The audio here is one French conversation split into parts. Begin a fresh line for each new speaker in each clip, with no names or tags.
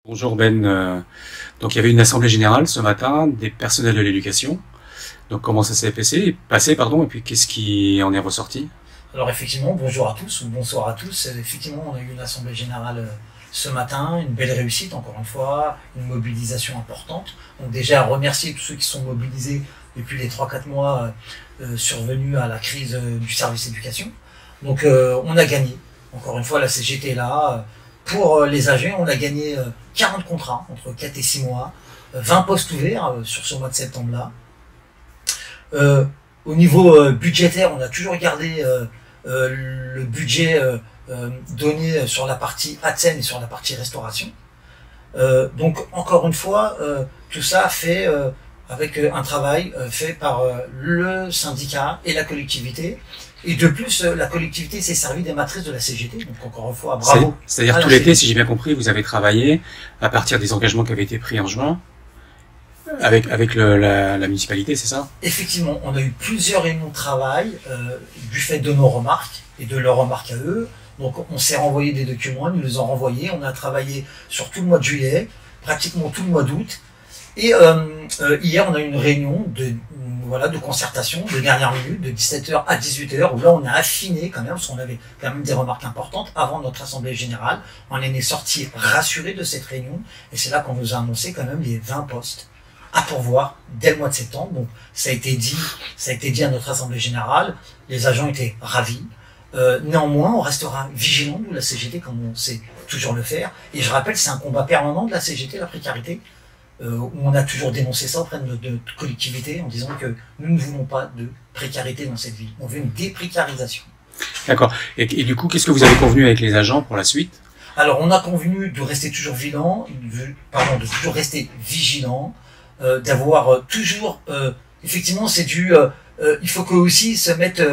Bonjour Ben, donc il y avait une assemblée générale ce matin des personnels de l'éducation. Donc comment ça s'est passé, pardon, et puis qu'est-ce qui en est ressorti?
Alors effectivement, bonjour à tous ou bonsoir à tous. Effectivement, on a eu une assemblée générale ce matin, une belle réussite encore une fois, une mobilisation importante. Donc déjà remercier tous ceux qui sont mobilisés depuis les 3-4 mois survenus à la crise du service éducation. Donc on a gagné. Encore une fois, la CGT est là. Pour les AG, on a gagné 40 contrats entre 4 et 6 mois, 20 postes ouverts sur ce mois de septembre-là. Au niveau budgétaire, on a toujours gardé le budget donné sur la partie ATSEM et sur la partie restauration. Donc encore une fois, tout ça fait avec un travail fait par le syndicat et la collectivité. Et de plus, la collectivité s'est servie des matrices de la CGT. Donc encore une fois, bravo.
C'est-à-dire tout l'été, si j'ai bien compris, vous avez travaillé à partir des engagements qui avaient été pris en juin avec la municipalité, c'est ça?
Effectivement, on a eu plusieurs réunions de travail du fait de nos remarques et de leurs remarques à eux. Donc on s'est renvoyé des documents, ils nous les ont renvoyés. On a travaillé sur tout le mois de juillet, pratiquement tout le mois d'août. Et hier, on a eu une réunion de concertation de dernière minute, de 17h à 18h, où là, on a affiné quand même, parce qu'on avait quand même des remarques importantes avant notre assemblée générale. On en est sorti rassuré de cette réunion, et c'est là qu'on nous a annoncé quand même les 20 postes à pourvoir dès le mois de septembre. Donc, ça a été dit à notre assemblée générale. Les agents étaient ravis. Néanmoins, on restera vigilant, nous, la CGT, comme on sait toujours le faire. Et je rappelle, c'est un combat permanent de la CGT, la précarité. Où on a toujours dénoncé ça auprès de notre collectivité en disant que nous ne voulons pas de précarité dans cette ville. On veut une déprécarisation.
D'accord. Et du coup, qu'est-ce que vous avez convenu avec les agents pour la suite?
Alors, on a convenu de rester toujours vigilant, de toujours rester vigilant, d'avoir toujours, effectivement, c'est il faut qu'eux aussi se mettent,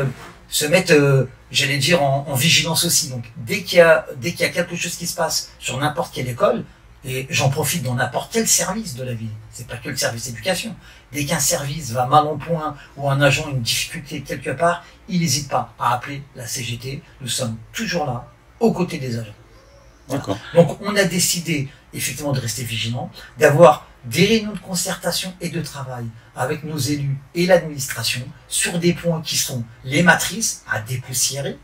j'allais dire, en vigilance aussi. Donc, dès qu'il y a quelque chose qui se passe sur n'importe quelle école, et j'en profite dans n'importe quel service de la ville, c'est pas que le service éducation. Dès qu'un service va mal en point ou un agent a une difficulté quelque part, il n'hésite pas à appeler la CGT. Nous sommes toujours là, aux côtés des agents. Voilà. Donc on a décidé effectivement de rester vigilant, d'avoir des réunions de concertation et de travail avec nos élus et l'administration sur des points qui sont les matrices à dépoussiérer,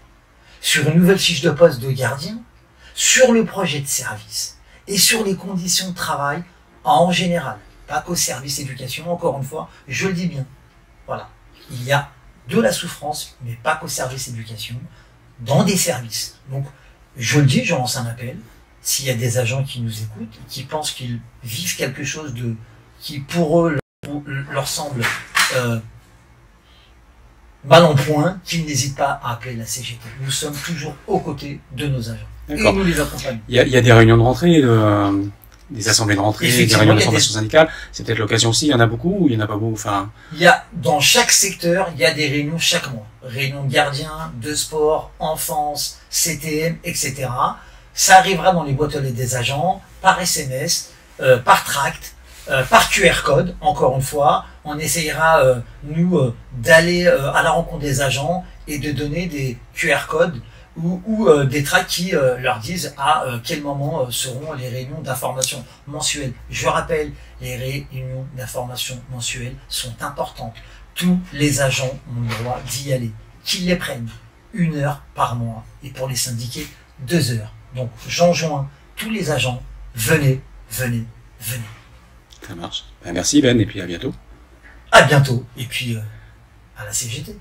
sur une nouvelle fiche de poste de gardien, sur le projet de service et sur les conditions de travail en général, pas qu'au service éducation, encore une fois, je le dis bien. Voilà. Il y a de la souffrance, mais pas qu'au service éducation, dans des services. Donc, je le dis, je lance un appel. S'il y a des agents qui nous écoutent, qui pensent qu'ils vivent quelque chose qui pour eux leur semble mal en point, qu'ils n'hésitent pas à appeler la CGT. Nous sommes toujours aux côtés de nos agents. Et nous les accompagnons.
Il y a des réunions de rentrée, des assemblées de rentrée, des réunions de formation syndicale. C'est peut-être l'occasion aussi. Il y en a beaucoup ou il y en a pas beaucoup? Enfin,
dans chaque secteur, il y a des réunions chaque mois. Réunions de gardiens, de sport, enfance, CTM, etc. Ça arrivera dans les boîtes aux lettres des agents, par SMS, par tract, par QR code, encore une fois. On essayera, nous, d'aller à la rencontre des agents et de donner des QR codes ou des tracts qui leur disent à quel moment seront les réunions d'information mensuelles. Je rappelle, les réunions d'information mensuelles sont importantes. Tous les agents ont le droit d'y aller. Qu'ils les prennent 1 heure par mois et pour les syndiqués 2 heures. Donc j'enjoins tous les agents, venez.
Ça marche. Ben, merci Ben et puis à bientôt.
À bientôt et puis à la CGT.